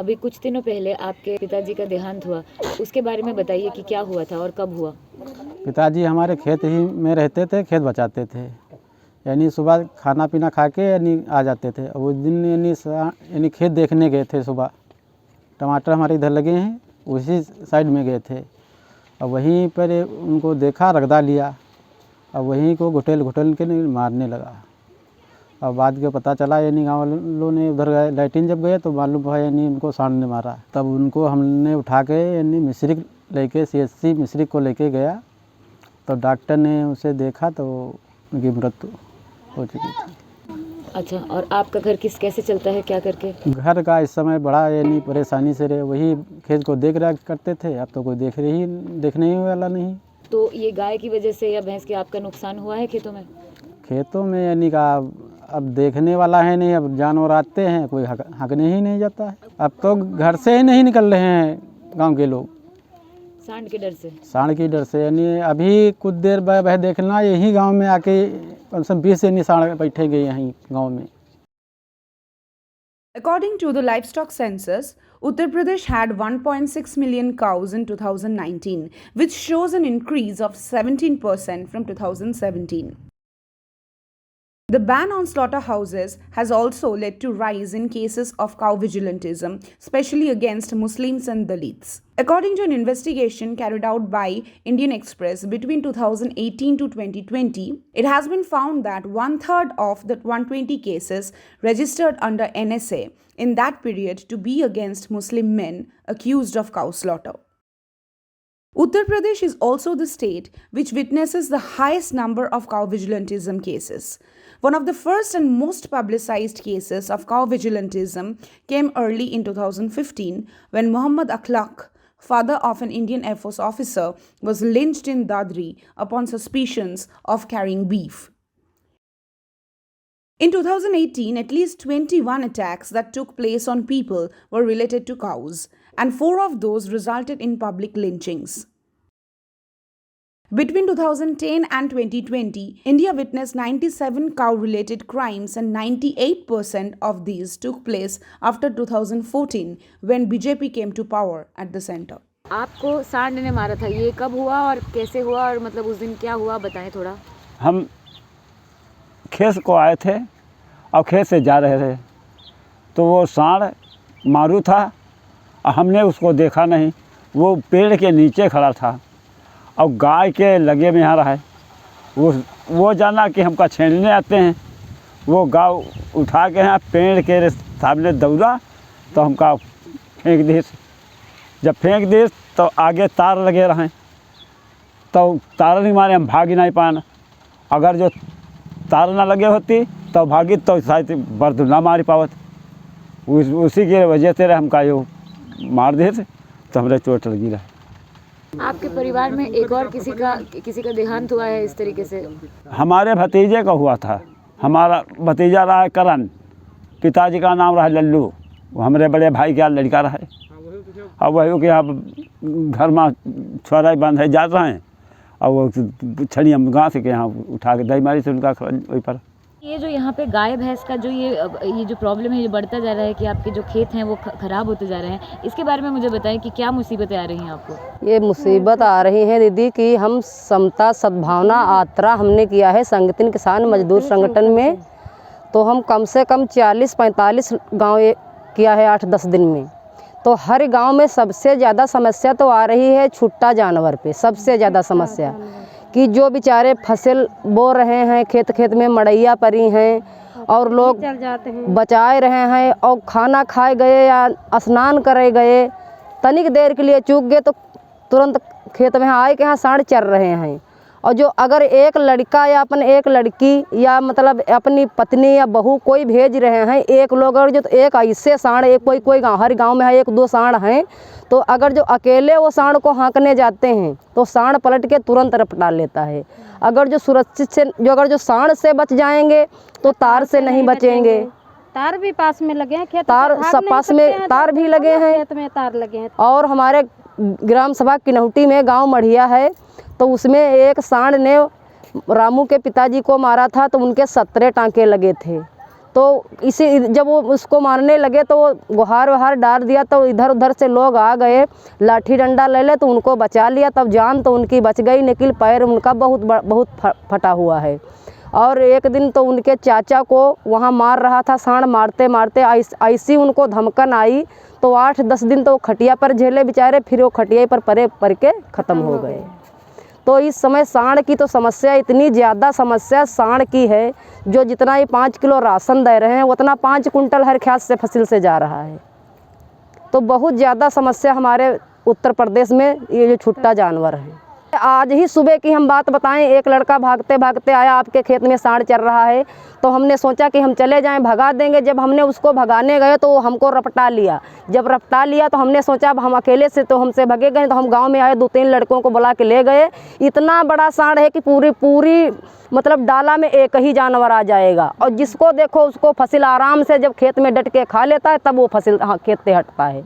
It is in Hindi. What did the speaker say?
अभी कुछ दिनों पहले आपके पिताजी का देहांत हुआ, उसके बारे में बताइए कि क्या हुआ था और कब हुआ। पिताजी हमारे खेत ही में रहते थे, खेत बचाते थे। यानी सुबह खाना पीना खा के यानी आ जाते थे। उस दिन यानी खेत देखने गए थे सुबह। टमाटर हमारे इधर लगे हैं, उसी साइड में गए थे। और वहीं पर उनको देखा, रगदा लिया और वहीं को घुटेल के मारने लगा। और बाद के पता चला यानी गाँव वालों ने उधर गए, लैट्रिन जब गए तो मालूम हुआ यानी उनको सांड ने मारा। तब उनको हमने उठा के यानी मिश्रिक लेके CHC मिश्रिक को लेके गया, तो डॉक्टर ने उसे देखा तो उनकी मृत्यु हो चुकी थी। अच्छा, और आपका घर कैसे चलता है, क्या करके? घर का इस समय बड़ा यानी परेशानी से रहे, वही खेत को देख रेख करते थे। अब तो कोई देखने ही वाला नहीं। तो ये गाय की वजह से या भैंस के आपका नुकसान हुआ है खेतों में? खेतों में यानी का अब देखने वाला है नहीं, अब जानवर आते हैं, कोई हकने ही नहीं जाता है। अब तो घर से ही नहीं निकल रहे हैं गांव के लोग, सांड के डर से। सांड की डर से। यानी अभी कुछ देर बाद देखना, यही गांव में आके कम से कम 20 यानी सांड बैठे गए यहीं गांव में। According to the livestock census, Uttar Pradesh had 1.6 million cows in 2019, which shows an increase of 17% from 2017. The ban on slaughterhouses has also led to rise in cases of cow vigilantism, especially against Muslims and Dalits. According to an investigation carried out by Indian Express between 2018 to 2020, it has been found that 1/3 of the 120 cases registered under NSA in that period to be against Muslim men accused of cow slaughter. Uttar Pradesh is also the state which witnesses the highest number of cow vigilantism cases. One of the first and most publicized cases of cow vigilantism came early in 2015 when Muhammad Akhlaq, father of an Indian Air Force officer, was lynched in Dadri upon suspicions of carrying beef. In 2018, at least 21 attacks that took place on people were related to cows, and 4 of those resulted in public lynchings. Between 2010 and 2020, India witnessed 97 cow-related crimes, and 98% of these took place after 2014 when BJP came to power at the center. आपको सांड ने मारा था, ये कब हुआ और कैसे हुआ और मतलब उस दिन क्या हुआ, बताएं थोड़ा। हम खेत को आए थे और खेत से जा रहे थे तो वो सांड मारू था और हमने उसको देखा नहीं। वो पेड़ के नीचे खड़ा था और गाय के लगे में आ रहा है। वो जाना कि हमका छेड़ने आते हैं। वो गाय उठा के यहाँ पेड़ के सामने दौड़ा तो हमका फेंक दी। जब फेंक दी तो आगे तार लगे रहे, तो तार नहीं मारे, हम भाग ही नहीं पाना। अगर जो तार ना लगे होती तो भागी तो शायद बर्द ना मारी पावत। उसी की वजह से हमका यो मार दे तो हमारे चोट लगी रहे। आपके परिवार में एक और किसी का देहांत हुआ है इस तरीके से? हमारे भतीजे का हुआ था। हमारा भतीजा रहा है करण, पिताजी का नाम रहा लल्लू। वो हमारे बड़े भाई का लड़का रहा है। अब वही कि आप घर में छोरा बांधे जा रहे हैं और वो छड़ी हम गाँव से के यहाँ उठा के दही मारी से उनका वही पर। ये जो यहाँ पे गाय भैंस का जो ये जो प्रॉब्लम है, ये बढ़ता जा रहा है कि आपके जो खेत हैं वो खराब होते जा रहे हैं, इसके बारे में मुझे बताएं कि क्या मुसीबतें आ रही हैं आपको? ये मुसीबत आ रही है दीदी कि हम समता सद्भावना यात्रा हमने किया है संगठन किसान मजदूर संगठन में। तो हम कम से कम 40-45 गाँव किया है 8-10 दिन में। तो हर गाँव में सबसे ज़्यादा समस्या तो आ रही है छुट्टा जानवर पे। सबसे ज़्यादा समस्या कि जो बेचारे फसल बो रहे हैं, खेत में मड़ैया पड़ी हैं और लोग बचाए रहे हैं और खाना खाए गए या स्नान करे गए, तनिक देर के लिए चूक गए तो तुरंत खेत में आए के यहाँ सांड चर रहे हैं। और जो अगर एक लड़का या एक लड़की या मतलब अपनी पत्नी या बहू कोई भेज रहे हैं, एक लोग अगर जो तो एक ऐसे सांड एक कोई गाँव, हर गांव में है 1-2 सांड हैं, तो अगर जो अकेले वो सांड को हाँकने जाते हैं तो सांड पलट के तुरंत रपटा लेता है। अगर जो सुरक्षित से अगर जो सांड से बच जाएंगे तो तार से नहीं बचेंगे। तार भी पास में लगे हैं, खेत तार पास में तार भी लगे हैं, खेत में तार लगे हैं। और हमारे ग्राम सभा किनौटी में गांव मढ़िया है, तो उसमें एक सांड ने रामू के पिताजी को मारा था तो उनके 17 टांके लगे थे। तो इसी जब वो उसको मारने लगे तो वो गुहार वहार डाल दिया, तो इधर उधर से लोग आ गए, लाठी डंडा ले ले तो उनको बचा लिया। तब जान तो उनकी बच गई, लेकिन पैर उनका बहुत फटा हुआ है। और एक दिन तो उनके चाचा को वहाँ मार रहा था सांड, मारते मारते ऐसी उनको धमकन आई तो 8-10 दिन तो खटिया पर झेले बेचारे, फिर वो खटिया पर पड़ के ख़त्म हो गए। तो इस समय सांड की तो समस्या, इतनी ज़्यादा समस्या सांड की है, जो जितना ये 5 किलो राशन दे रहे हैं उतना 5 कुंटल हर खेत से फसल से जा रहा है। तो बहुत ज़्यादा समस्या हमारे उत्तर प्रदेश में ये जो छुट्टा जानवर है। आज ही सुबह की हम बात बताएं, एक लड़का भागते भागते आया, आपके खेत में सांड चल रहा है। तो हमने सोचा कि हम चले जाएं, भगा देंगे। जब हमने उसको भगाने गए तो वो हमको रपटा लिया। जब रपटा लिया तो हमने सोचा अब हम अकेले से तो हमसे भगे गए, तो हम गांव में आए, 2-3 लड़कों को बुला के ले गए। इतना बड़ा सांड है कि पूरी मतलब डाला में एक ही जानवर आ जाएगा, और जिसको देखो उसको फसल आराम से जब खेत में डट के खा लेता है, तब वो फसल खेत से हटता है।